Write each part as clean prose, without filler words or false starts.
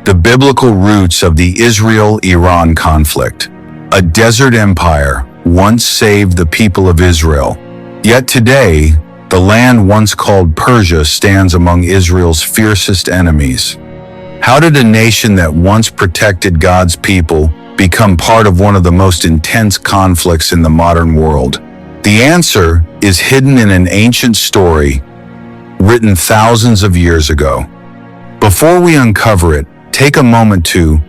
the biblical roots of the Israel-Iran conflict. A desert empire once saved the people of Israel. Yet today, the land once called Persia stands among Israel's fiercest enemies. How did a nation that once protected God's people become part of one of the most intense conflicts in the modern world? The answer is hidden in an ancient story written thousands of years ago. Before we uncover it, take a moment to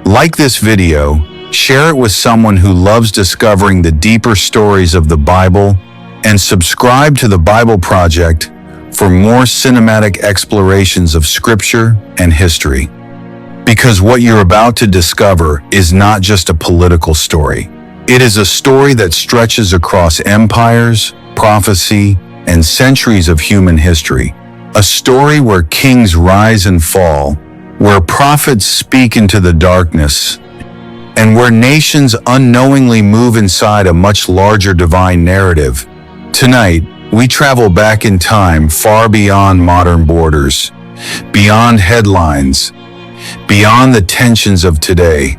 like this video, share it with someone who loves discovering the deeper stories of the Bible, and subscribe to the Bible Project for more cinematic explorations of Scripture and history. Because what you're about to discover is not just a political story. It is a story that stretches across empires, prophecy, and centuries of human history. A story where kings rise and fall, where prophets speak into the darkness, and where nations unknowingly move inside a much larger divine narrative. Tonight, we travel back in time far beyond modern borders, beyond headlines, beyond the tensions of today,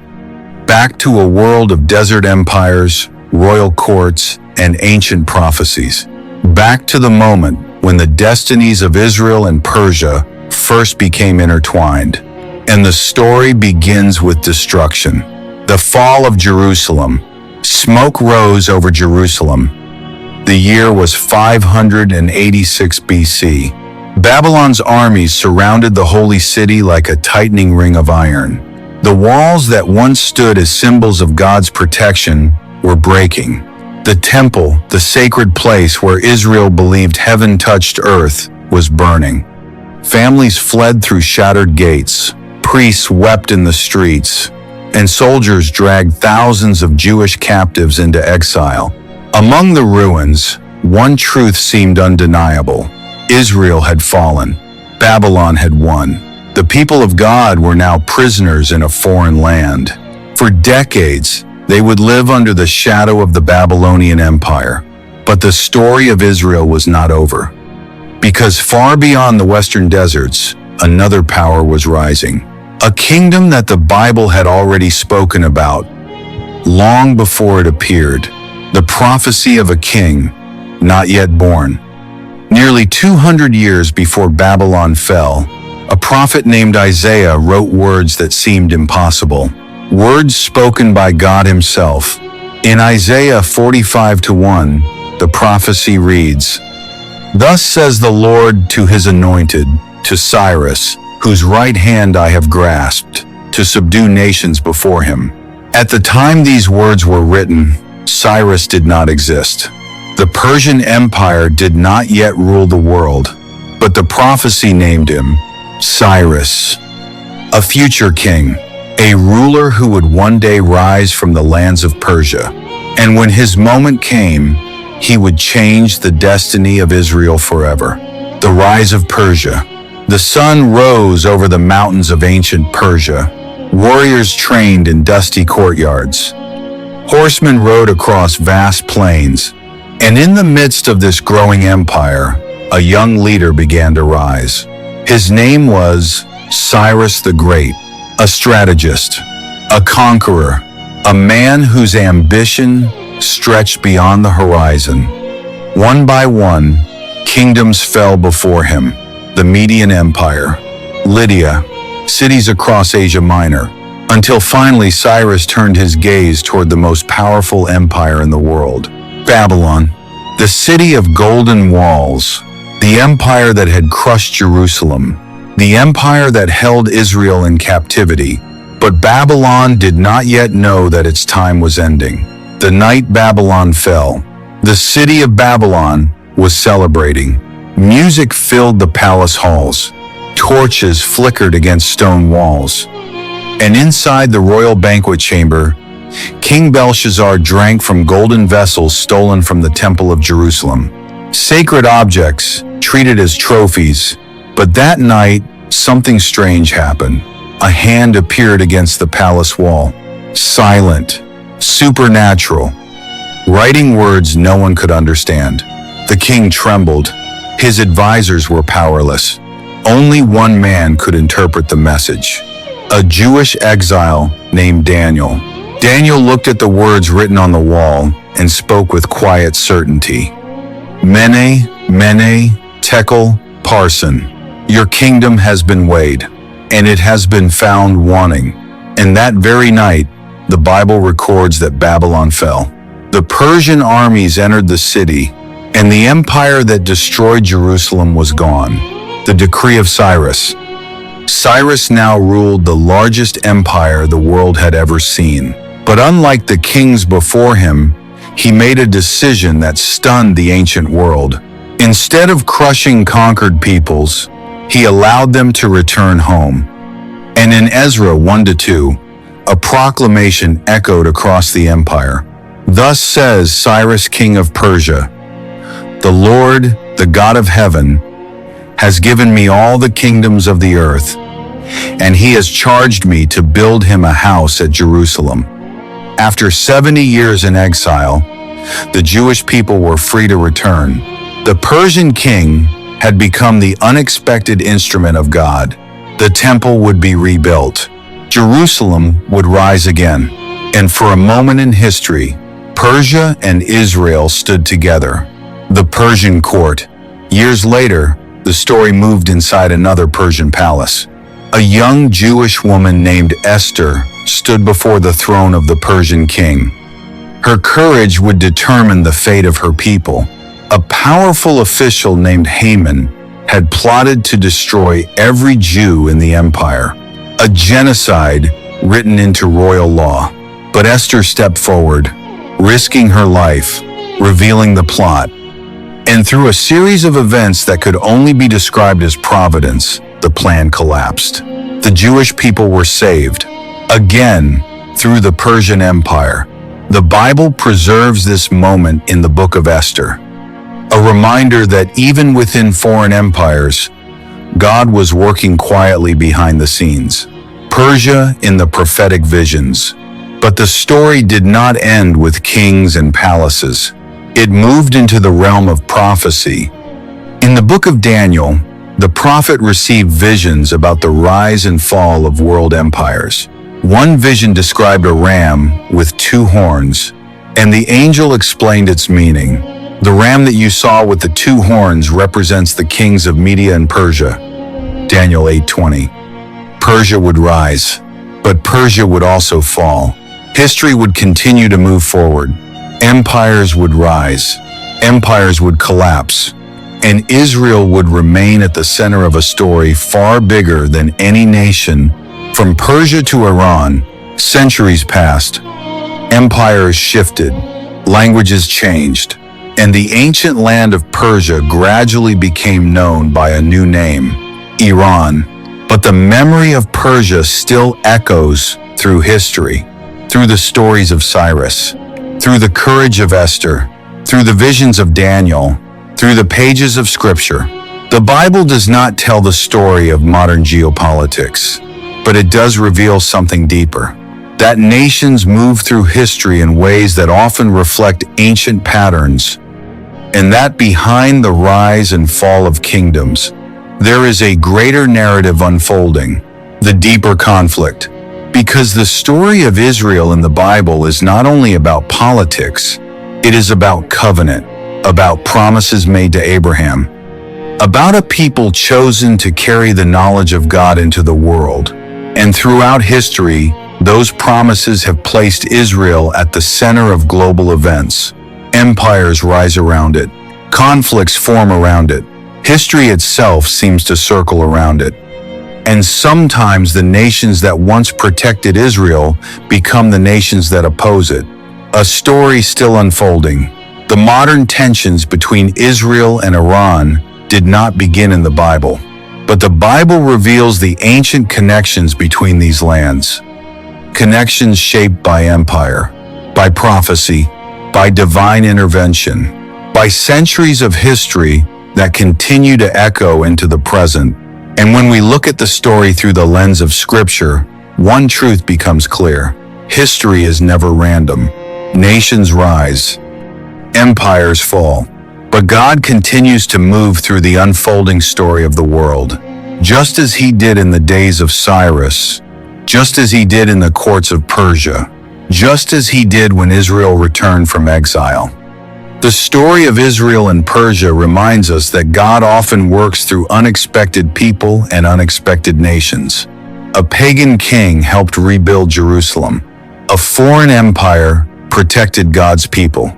back to a world of desert empires, royal courts, and ancient prophecies. Back to the moment when the destinies of Israel and Persia first became intertwined. And the story begins with destruction. The fall of Jerusalem. Smoke rose over Jerusalem. The year was 586 BC. Babylon's armies surrounded the holy city like a tightening ring of iron. The walls that once stood as symbols of God's protection were breaking. The temple, the sacred place where Israel believed heaven touched earth, was burning. Families fled through shattered gates, priests wept in the streets, and soldiers dragged thousands of Jewish captives into exile. Among the ruins, one truth seemed undeniable. Israel had fallen. Babylon had won. The people of God were now prisoners in a foreign land. For decades, they would live under the shadow of the Babylonian Empire. But the story of Israel was not over. Because far beyond the western deserts, another power was rising. A kingdom that the Bible had already spoken about, long before it appeared. The prophecy of a king, not yet born. Nearly 200 years before Babylon fell, a prophet named Isaiah wrote words that seemed impossible. Words spoken by God himself. In Isaiah 45:1, the prophecy reads, "Thus says the Lord to his anointed, to Cyrus, whose right hand I have grasped, to subdue nations before him." At the time these words were written, Cyrus did not exist. The Persian Empire did not yet rule the world, but the prophecy named him Cyrus, a future king, a ruler who would one day rise from the lands of Persia. And when his moment came, he would change the destiny of Israel forever. The rise of Persia. The sun rose over the mountains of ancient Persia. Warriors trained in dusty courtyards. Horsemen rode across vast plains. And in the midst of this growing empire, a young leader began to rise. His name was Cyrus the Great, a strategist, a conqueror, a man whose ambition stretched beyond the horizon. One by one, kingdoms fell before him. The Median Empire, Lydia, cities across Asia Minor, until finally Cyrus turned his gaze toward the most powerful empire in the world, Babylon, the city of golden walls, the empire that had crushed Jerusalem, the empire that held Israel in captivity. But Babylon did not yet know that its time was ending. The night Babylon fell, the city of Babylon was celebrating. Music filled the palace halls. Torches flickered against stone walls. And inside the royal banquet chamber, King Belshazzar drank from golden vessels stolen from the Temple of Jerusalem. Sacred objects treated as trophies. But that night, something strange happened. A hand appeared against the palace wall. Silent, supernatural, writing words no one could understand. The king trembled. His advisors were powerless. Only one man could interpret the message. a Jewish exile named Daniel. Daniel looked at the words written on the wall and spoke with quiet certainty. Mene, Mene, Tekel, Parsin. Your kingdom has been weighed, and it has been found wanting. And that very night, the Bible records that Babylon fell. The Persian armies entered the city, and the empire that destroyed Jerusalem was gone. The decree of Cyrus. Cyrus now ruled the largest empire the world had ever seen. But unlike the kings before him, he made a decision that stunned the ancient world. Instead of crushing conquered peoples, he allowed them to return home. And in Ezra 1-2, a proclamation echoed across the empire. Thus says Cyrus, king of Persia, "The Lord, the God of heaven, has given me all the kingdoms of the earth, and he has charged me to build him a house at Jerusalem." After 70 years in exile, the Jewish people were free to return. The Persian king had become the unexpected instrument of God. The temple would be rebuilt. Jerusalem would rise again. And for a moment in history, Persia and Israel stood together. The Persian court. Years later, the story moved inside another Persian palace. A young Jewish woman named Esther stood before the throne of the Persian king. Her courage would determine the fate of her people. A powerful official named Haman had plotted to destroy every Jew in the empire, a genocide written into royal law. But Esther stepped forward, risking her life, revealing the plot. And through a series of events that could only be described as providence, the plan collapsed. The Jewish people were saved, again, through the Persian Empire. The Bible preserves this moment in the book of Esther, a reminder that even within foreign empires, God was working quietly behind the scenes. Persia in the prophetic visions. But the story did not end with kings and palaces. It moved into the realm of prophecy. In the book of Daniel, the prophet received visions about the rise and fall of world empires. One vision described a ram with 2 horns, and the angel explained its meaning. The ram that you saw with the 2 horns represents the kings of Media and Persia. Daniel 8:20. Persia would rise, but Persia would also fall. History would continue to move forward. Empires would rise, empires would collapse, and Israel would remain at the center of a story far bigger than any nation. From Persia to Iran, centuries passed. Empires shifted, languages changed, and the ancient land of Persia gradually became known by a new name, Iran. But the memory of Persia still echoes through history, through the stories of Cyrus, through the courage of Esther, through the visions of Daniel, through the pages of Scripture. The Bible does not tell the story of modern geopolitics, but it does reveal something deeper. That nations move through history in ways that often reflect ancient patterns, and that behind the rise and fall of kingdoms, there is a greater narrative unfolding, the deeper conflict. Because the story of Israel in the Bible is not only about politics, it is about covenant, about promises made to Abraham, about a people chosen to carry the knowledge of God into the world. And throughout history, those promises have placed Israel at the center of global events. Empires rise around it. Conflicts form around it. History itself seems to circle around it. And sometimes the nations that once protected Israel become the nations that oppose it. A story still unfolding. The modern tensions between Israel and Iran did not begin in the Bible, but the Bible reveals the ancient connections between these lands. Connections shaped by empire, by prophecy, by divine intervention, by centuries of history that continue to echo into the present. And when we look at the story through the lens of Scripture, one truth becomes clear. History is never random. Nations rise, empires fall, but God continues to move through the unfolding story of the world. Just as he did in the days of Cyrus, just as he did in the courts of Persia, just as he did when Israel returned from exile. The story of Israel and Persia reminds us that God often works through unexpected people and unexpected nations. A pagan king helped rebuild Jerusalem. A foreign empire protected God's people.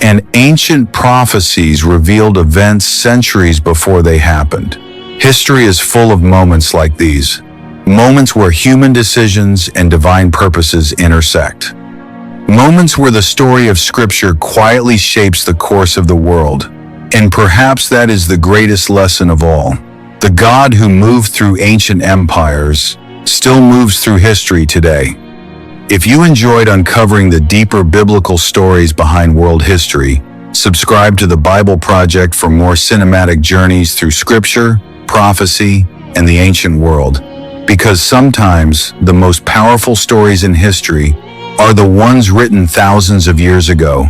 And ancient prophecies revealed events centuries before they happened. History is full of moments like these, moments where human decisions and divine purposes intersect. Moments where the story of Scripture quietly shapes the course of the world. And perhaps that is the greatest lesson of all. The God who moved through ancient empires still moves through history today. If you enjoyed uncovering the deeper biblical stories behind world history, subscribe to the Bible Project for more cinematic journeys through Scripture, prophecy, and the ancient world. Because sometimes the most powerful stories in history are the ones written thousands of years ago.